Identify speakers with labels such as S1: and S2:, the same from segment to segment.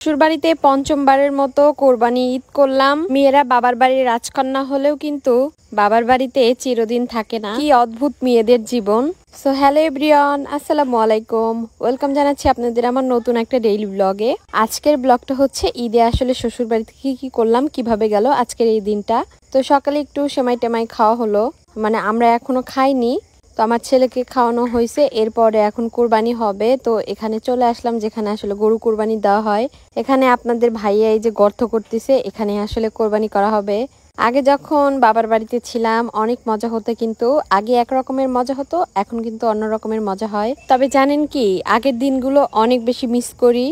S1: শ্বশুরবাড়িতে পঞ্চমবারের মতো কোরবানি ঈদ করলাম। মেয়েরা বাবার বাড়ির রাজকন্যা হলেও কিন্তু বাবার বাড়িতে চিরদিন থাকে না। কি অদ্ভুত মেয়েদের জীবন। সো হ্যালো এভরিওয়ান, আসসালামু আলাইকুম। ওয়েলকাম জানাচ্ছি আপনাদের আমার নতুন একটা ডেইলি ব্লগে। আজকের ব্লগটা হচ্ছে ঈদে আসলে শ্বশুর বাড়িতে কি করলাম, কিভাবে গেল আজকের এই দিনটা। তো সকালে একটু সেমাই টেমাই খাওয়া হলো, মানে আমরা এখনো খাইনি। তো আমার ছেলেকে খাওয়ানো হয়েছে, এরপরে এখন কুরবানি হবে। তো এখানে চলে আসলাম যেখানে আসলে গরু কুরবানি দেওয়া হয়। এখানে আপনাদের ভাইয়া এই যে গর্ত করতেছে, এখানে আসলে কোরবানি করা হবে। আগে যখন বাবার বাড়িতে ছিলাম অনেক মজা হতো, কিন্তু আগে এক রকমের মজা হতো, এখন কিন্তু অন্য রকমের মজা হয়। তবে জানেন কি, আগের দিনগুলো অনেক বেশি মিস করি।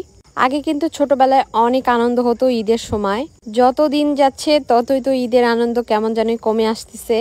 S1: আগে কিন্তু ছোটবেলায় অনেক আনন্দ হতো ঈদের সময়। যত দিন যাচ্ছে ততই তো ঈদের আনন্দ কেমন যেন কমে আসতেছে।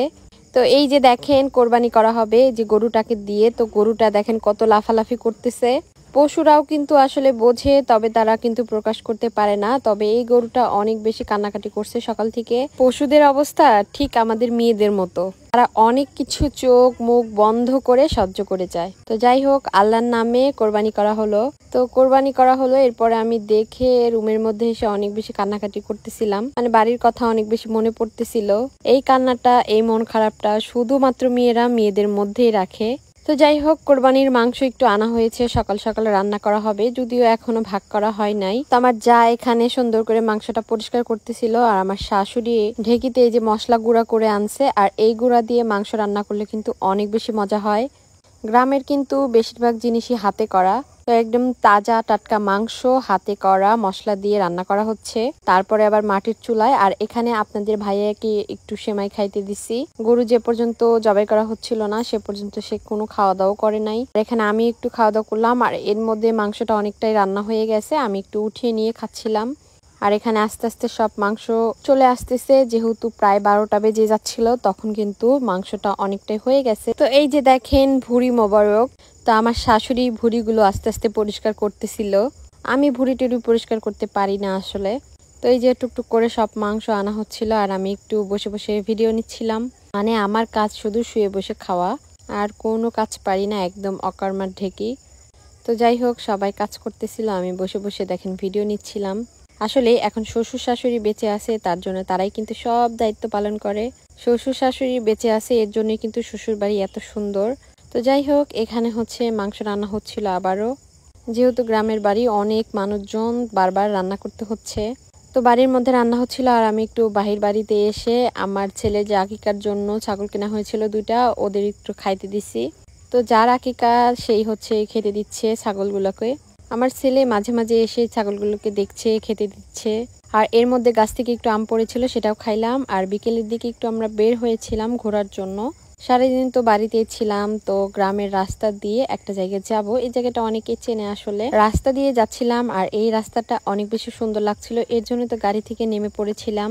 S1: তো এই যে দেখেন কোরবানি করা হবে যে গরুটাকে দিয়ে, তো গরুটা দেখেন কত লাফালাফি করতেছে। পশুরাও কিন্তু আসলে বোঝে, তবে তারা কিন্তু প্রকাশ করতে পারে না। তবে এই গরুটা অনেক বেশি কান্নাকাটি করছে সকাল থেকে। পশুদের অবস্থা ঠিক আমাদের মেয়েদের মতো, তারা অনেক কিছু চোখ মুখ বন্ধ করে সহ্য করে যায়। তো যাই হোক, আল্লাহর নামে কোরবানি করা হলো। তো কোরবানি করা হলো, এরপরে আমি দেখে রুমের মধ্যে এসে অনেক বেশি কান্নাকাটি করতেছিলাম, মানে বাড়ির কথা অনেক বেশি মনে পড়তেছিল। এই কান্নাটা, এই মন খারাপটা শুধুমাত্র মেয়েরা মেয়েদের মধ্যেই রাখে। তো যাই হোক, কোরবানির মাংস একটু আনা হয়েছে, সকাল সকাল রান্না করা হবে, যদিও এখনো ভাগ করা হয় নাই। তো আমার যা এখানে সুন্দর করে মাংসটা পরিষ্কার করতেছিল, আর আমার শাশুড়ি ঢেকিতে এই যে মশলা গুঁড়া করে আনছে। আর এই গুঁড়া দিয়ে মাংস রান্না করলে কিন্তু অনেক বেশি মজা হয়। গ্রামের কিন্তু বেশিরভাগ জিনিসই হাতে করা। তো একদম তাজা টাটকা মাংস হাতে করা মশলা দিয়ে রান্না করা হচ্ছে, তারপরে আবার মাটির চুলায়। আর এখানে আপনাদের ভাইয়াকে একটু সেমাই খাইতে দিছি। গরু যে পর্যন্ত জবাই করা হচ্ছিল না সে পর্যন্ত সে কোনো খাওয়া দাওয়া করে নাই। এখানে আমি একটু খাওয়া দাওয়া করলাম, আর এর মধ্যে মাংসটা অনেকটাই রান্না হয়ে গেছে, আমি একটু উঠিয়ে নিয়ে খাচ্ছিলাম। আর এখানে আস্তে আস্তে সব মাংস চলে আসতেছে, যেহেতু প্রায় 12টা বেজে যাচ্ছিল, তখন কিন্তু মাংসটা অনেকটাই হয়ে গেছে। তো এই যে দেখেন ভুঁড়ি মোবারক। তো আমার শাশুড়ি ভুঁড়িগুলো আস্তে আস্তে পরিষ্কার করতেছিল। আমি ভুঁড়ি টুড়ি পরিষ্কার করতে পারি না আসলে। তো এই যে টুকটুক করে সব মাংস আনা হচ্ছিল, আর আমি একটু বসে বসে ভিডিও নিচ্ছিলাম। মানে আমার কাজ শুধু শুয়ে বসে খাওয়া, আর কোনো কাজ পারি না, একদম অকর্মার ঢেকি। তো যাই হোক, সবাই কাজ করতেছিল, আমি বসে বসে দেখেন ভিডিও নিচ্ছিলাম। আসলে এখন শ্বশুর শাশুড়ি বেঁচে আছে, তার জন্য তারাই কিন্তু সব দায়িত্ব পালন করে। শ্বশুর শাশুড়ি বেঁচে আছে, এর জন্যই কিন্তু শ্বশুর বাড়ি এত সুন্দর। তো যাই হোক, এখানে হচ্ছে মাংস রান্না হচ্ছিল আবারও। যেহেতু গ্রামের বাড়ি, অনেক মানুষজন, বারবার রান্না করতে হচ্ছে। তো বাড়ির মধ্যে রান্না হচ্ছিল, আর আমি একটু বাহির বাড়িতে এসে আমার ছেলে যে আকিকার জন্য ছাগল কেনা হয়েছিল 2টা, ওদের একটু খাইতে দিছি। তো যার আকিকা সেই হচ্ছে খেতে দিচ্ছে ছাগলগুলোকে। আমার ছেলে মাঝে মাঝে এসে ছাগলগুলোকে দেখছে, খেতে দিচ্ছে। আর এর মধ্যে গাছ থেকে একটু আম পড়েছিল, সেটাও খাইলাম। আর বিকেলের দিকে একটু আমরা বের হয়েছিলাম ঘোরার জন্য। সারাদিন তো বাড়িতেই ছিলাম। তো গ্রামের রাস্তা দিয়ে একটা জায়গায় যাব, এই জায়গাটা অনেকেই চেনে আসলে। রাস্তা দিয়ে যাচ্ছিলাম, আর এই রাস্তাটা অনেক বেশি সুন্দর লাগছিল, এর জন্য তো গাড়ি থেকে নেমে পড়েছিলাম।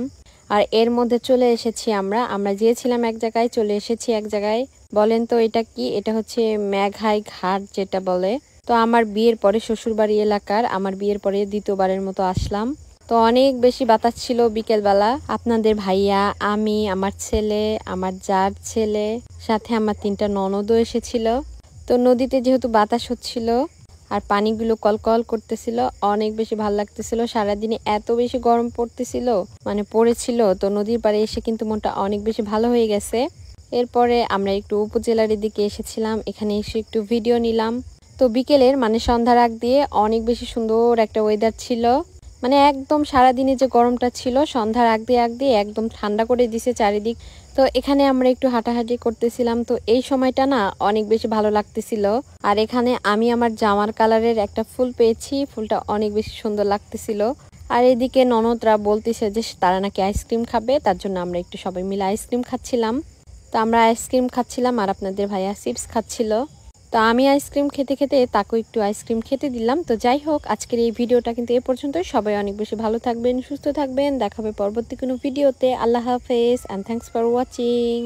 S1: আর এর মধ্যে চলে এসেছি আমরা গিয়েছিলাম এক জায়গায়, চলে এসেছি এক জায়গায়। বলেন তো এটা কি? এটা হচ্ছে মেঘাই ঘাট যেটা বলে। তো আমার বিয়ের পরে শ্বশুরবাড়ি এলাকার, আমার বিয়ের পরে দ্বিতীয়বারের মতো আসলাম। তো অনেক বেশি বাতাস ছিল বিকেলবেলা। আপনাদের ভাইয়া, আমি, আমার ছেলে, আমার জার ছেলে, সাথে আমার 3টা ননদও এসেছিল। তো নদীতে যেহেতু বাতাস হচ্ছিল আর পানিগুলো কলকল করতেছিল, অনেক বেশি ভালো লাগতেছিল। সারাদিনে এত বেশি গরম পড়তেছিল, মানে পড়েছিল। তো নদীর পাড়ে এসে কিন্তু মনটা অনেক বেশি ভালো হয়ে গেছে। এরপরে আমরা একটু উপজেলার দিকে এসেছিলাম, এখানে এসে একটু ভিডিও নিলাম। তো বিকেলের মানে সন্ধ্যার আগ দিয়ে অনেক বেশি সুন্দর একটা ওয়েদার ছিল। মানে একদম সারাদিনে যে গরমটা ছিল, সন্ধ্যার আগ দিয়ে একদম ঠান্ডা করে দিছে চারিদিক। তো এখানে আমরা একটু হাঁটাহাঁটি করতেছিলাম। তো এই সময়টা না অনেক বেশি ভালো লাগতেছিল। আর এখানে আমি আমার জামার কালারের একটা ফুল পেয়েছি, ফুলটা অনেক বেশি সুন্দর লাগতেছিল। আর এদিকে ননদরা বলতেছে যে তারা নাকি আইসক্রিম খাবে, তার জন্য আমরা একটু সবাই মিলে আইসক্রিম খাচ্ছিলাম। তো আমরা আইসক্রিম খাচ্ছিলাম, আর আপনাদের ভাইয়া চিপস খাচ্ছিল। তো আমি আইসক্রিম খেতে খেতে তাকেও একটু আইসক্রিম খেতে দিলাম। তো যাই হোক, আজকের এই ভিডিওটা কিন্তু এ পর্যন্তই। সবাই অনেক বেশি ভালো থাকবেন, সুস্থ থাকবেন। দেখা হবে পরবর্তী কোনো ভিডিওতে। আল্লাহ হাফেজ, অ্যান্ড থ্যাংকস ফর ওয়াচিং।